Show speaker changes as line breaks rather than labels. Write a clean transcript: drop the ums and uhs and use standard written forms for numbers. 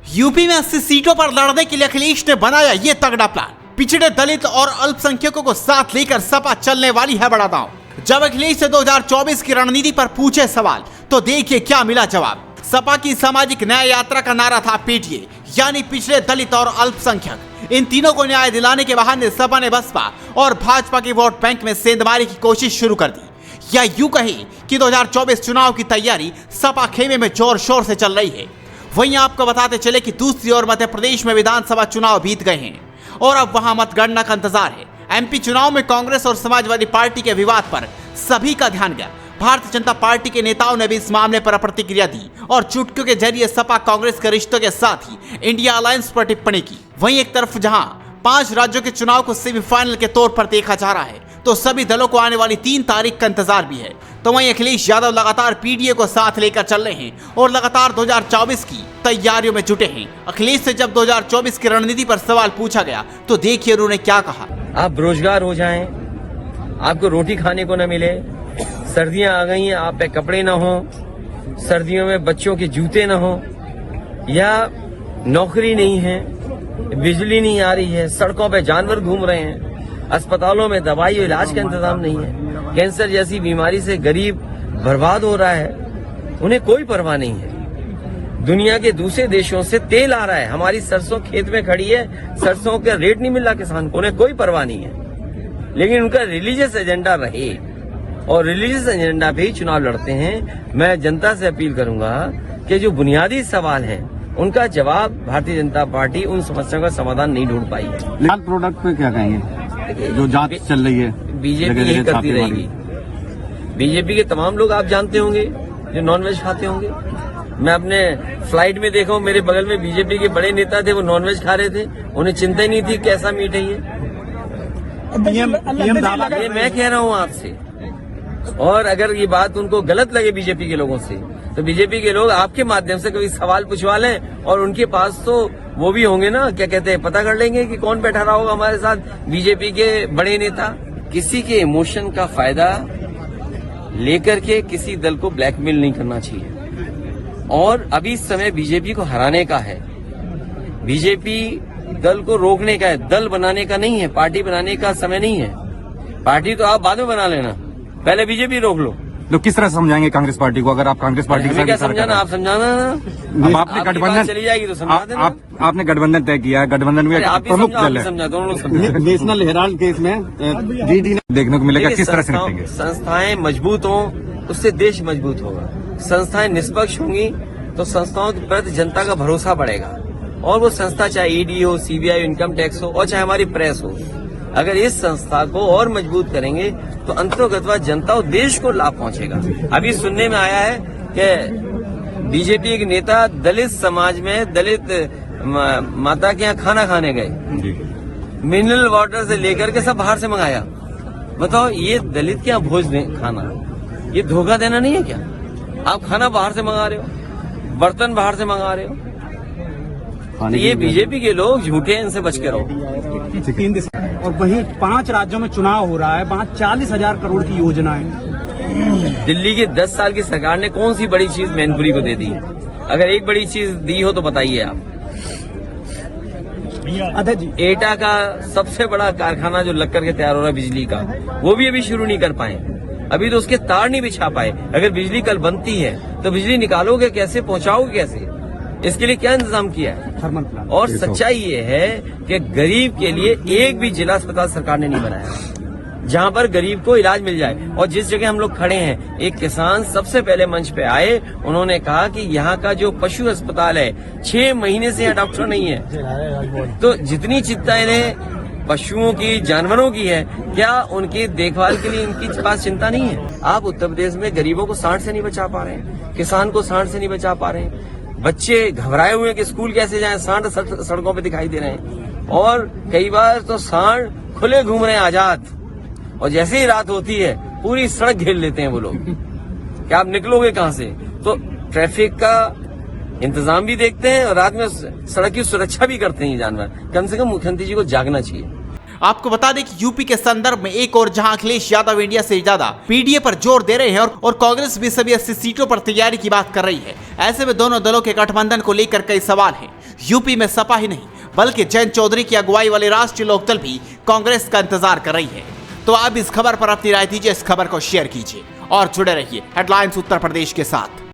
UP में 80 सीटों पर लड़ने के लिए अखिलेश ने बनाया ये तगड़ा प्लान। पिछड़े, दलित और अल्पसंख्यकों को साथ लेकर सपा चलने वाली है बड़ा दांव। जब अखिलेश से 2024 की रणनीति पर पूछे सवाल तो देखिए क्या मिला जवाब। सपा की सामाजिक न्याय यात्रा का नारा था पीटीए, यानी पिछड़े, दलित और अल्पसंख्यक। इन तीनों को न्याय दिलाने के बहाने सपा ने बसपा और भाजपा के वोट बैंक में सेंधमारी की कोशिश शुरू कर दी। या यूं कहें कि 2024 चुनाव की तैयारी सपा खेमे में जोर शोर से चल रही है। वहीं आपको बताते चले कि दूसरी ओर मध्य प्रदेश में विधानसभा चुनाव बीत गए हैं और अब वहां मतगणना का इंतजार है। एमपी चुनाव में कांग्रेस और समाजवादी पार्टी के विवाद पर सभी का ध्यान गया। भारतीय जनता पार्टी के नेताओं ने भी इस मामले पर प्रतिक्रिया दी और चुटकियों के जरिए सपा कांग्रेस के रिश्तों के साथ ही इंडिया अलायंस पर टिप्पणी की। वहीं एक तरफ जहां 5 राज्यों के चुनाव को सेमीफाइनल के तौर पर देखा जा रहा है, तो सभी दलों को आने वाली 3 तारीख का इंतजार भी है। तो वहीं अखिलेश यादव लगातार पीडीए को साथ लेकर चल रहे हैं और लगातार 2024 की तैयारियों में जुटे हैं। अखिलेश से जब 2024 की रणनीति पर सवाल पूछा गया तो देखिए उन्होंने क्या कहा।
आप बेरोजगार हो जाएं, आपको रोटी खाने को न मिले, सर्दियां आ गई हैं, आप पे कपड़े न हो, सर्दियों में बच्चों के जूते न हो, या नौकरी नहीं है, बिजली नहीं आ रही है, सड़कों पे जानवर घूम रहे हैं, अस्पतालों में दवाई और इलाज का इंतजाम नहीं है, कैंसर जैसी बीमारी से गरीब बर्बाद हो रहा है, उन्हें कोई परवाह नहीं है। दुनिया के दूसरे देशों से तेल आ रहा है, हमारी सरसों खेत में खड़ी है, सरसों का रेट नहीं मिल रहा किसान को, उन्हें कोई परवाह नहीं है। लेकिन उनका रिलीजियस एजेंडा रहे और रिलीजियस एजेंडा पे ही चुनाव लड़ते हैं। मैं जनता से अपील करूंगा कि जो बुनियादी सवाल है उनका जवाब भारतीय जनता पार्टी उन समस्याओं का समाधान नहीं ढूंढ पाई है।
लाल प्रोडक्ट पे क्या कहेंगे, जो जांच चल रही है?
बीजेपी यही करती रहेगी। बीजेपी के तमाम लोग आप जानते होंगे जो नॉनवेज खाते होंगे। मैं अपने फ्लाइट में देखा हूं, मेरे बगल में बीजेपी के बड़े नेता थे, वो नॉनवेज खा रहे थे, उन्हें चिंता ही नहीं थी कैसा मीट है ये मैं कह रहा हूं आपसे। और अगर ये बात उनको गलत लगे बीजेपी के लोगों से, तो बीजेपी के लोग आपके माध्यम से कभी सवाल पूछवा लें और उनके पास तो वो भी होंगे ना, क्या कहते हैं, पता कर लेंगे कि कौन बैठा रहा होगा हमारे साथ बीजेपी के बड़े नेता। किसी के इमोशन का फायदा लेकर के किसी दल को ब्लैकमेल नहीं करना चाहिए। और अभी समय बीजेपी को हराने का है, बीजेपी दल को रोकने का है, दल बनाने का नहीं है, पार्टी बनाने का समय नहीं है। पार्टी तो आप बाद में बना लेना, पहले बीजेपी रोक लो।
तो किस तरह समझाएंगे कांग्रेस पार्टी को, अगर आप कांग्रेस पार्टी के साथ?
क्या समझाना, आप समझाना ना।
अब आपने गठबंधन
चली जाएगी तो समझा देना।
आपने गठबंधन तय किया है, गठबंधन में प्रमुख दल है।
समझा, दोनों लोग समझा।
नेशनल हेराल्ड केस में डीडी ने देखने को मिलेगा, किस तरह से निपटेंगे?
संस्थाएं मजबूत हों उससे देश मजबूत होगा। संस्थाएं निष्पक्ष होंगी तो संस्थाओं के प्रति जनता का भरोसा बढ़ेगा। और वो संस्था चाहे ईडी हो, सीबीआई, इनकम टैक्स हो और चाहे हमारी प्रेस हो, अगर इस संस्था को और मजबूत करेंगे तो अंतर्गतवा जनता और देश को लाभ पहुंचेगा। अभी सुनने में आया है कि बीजेपी एक नेता दलित समाज में दलित माता के यहाँ खाना खाने गए, मिनरल वाटर से लेकर के सब बाहर से मंगाया। बताओ, ये दलित के यहाँ भोज खाना, ये धोखा देना नहीं है क्या? आप खाना बाहर से मंगा रहे हो, बर्तन बाहर से मंगा रहे हो, तो ये बीजेपी के लोग झूठे हैं, इनसे बच के रहो।
और वहीं 5 राज्यों में चुनाव हो रहा है, वहाँ 40,000 करोड़ की योजना है।
दिल्ली की 10 साल की सरकार ने कौन सी बड़ी चीज मैनपुरी को दे दी है? अगर एक बड़ी चीज दी हो तो बताइए आप। एटा का सबसे बड़ा कारखाना जो लग करके तैयार हो रहा है बिजली का, वो भी अभी शुरू नहीं कर पाए, अभी तो उसके तार नहीं बिछा पाए। अगर बिजली कल बनती है तो बिजली निकालोगे कैसे, पहुंचाओगे कैसे? इसके लिए क्या इंतजाम किया है?
Thermal plant.
और सच्चाई ये है कि गरीब के लिए एक भी जिला अस्पताल सरकार ने नहीं बनाया जहां पर गरीब को इलाज मिल जाए। और जिस जगह हम लोग खड़े हैं, एक किसान सबसे पहले मंच पे आए, उन्होंने कहा कि यहाँ का जो पशु अस्पताल है 6 महीने से यहाँ डॉक्टर नहीं है। तो जितनी चिंता इन्हें पशुओं की, जानवरों की है, क्या उनकी देखभाल के लिए इनकी पास चिंता नहीं है? आप उत्तर प्रदेश में गरीबों को सांड से नहीं बचा पा रहे हैं, किसान को सांड से नहीं बचा पा रहे हैं, बच्चे घबराए हुए हैं कि स्कूल कैसे जाएं, सांड सड़कों पे दिखाई दे रहे हैं। और कई बार तो सांड खुले घूम रहे हैं आजाद, और जैसे ही रात होती है पूरी सड़क घेर लेते हैं वो लोग। क्या आप निकलोगे कहां से? तो ट्रैफिक का इंतजाम भी देखते हैं और रात में सड़क की सुरक्षा भी करते हैं ये जानवर। कम से कम मुख्यमंत्री जी को जागना चाहिए।
आपको बता दें कि यूपी के संदर्भ में एक और जहां अखिलेश यादव इंडिया से ज्यादा पीडीए पर जोर दे रहे हैं और कांग्रेस भी सभी 80 सीटों पर तैयारी की बात कर रही है, ऐसे में दोनों दलों के गठबंधन को लेकर कई सवाल हैं यूपी में सपा ही नहीं बल्कि जयंत चौधरी की अगुवाई वाली राष्ट्रीय लोकदल भी कांग्रेस का इंतजार कर रही है। तो अब इस खबर पर अपनी राय दीजिए, इस खबर को शेयर कीजिए और जुड़े रहिए हेडलाइंस उत्तर प्रदेश के साथ।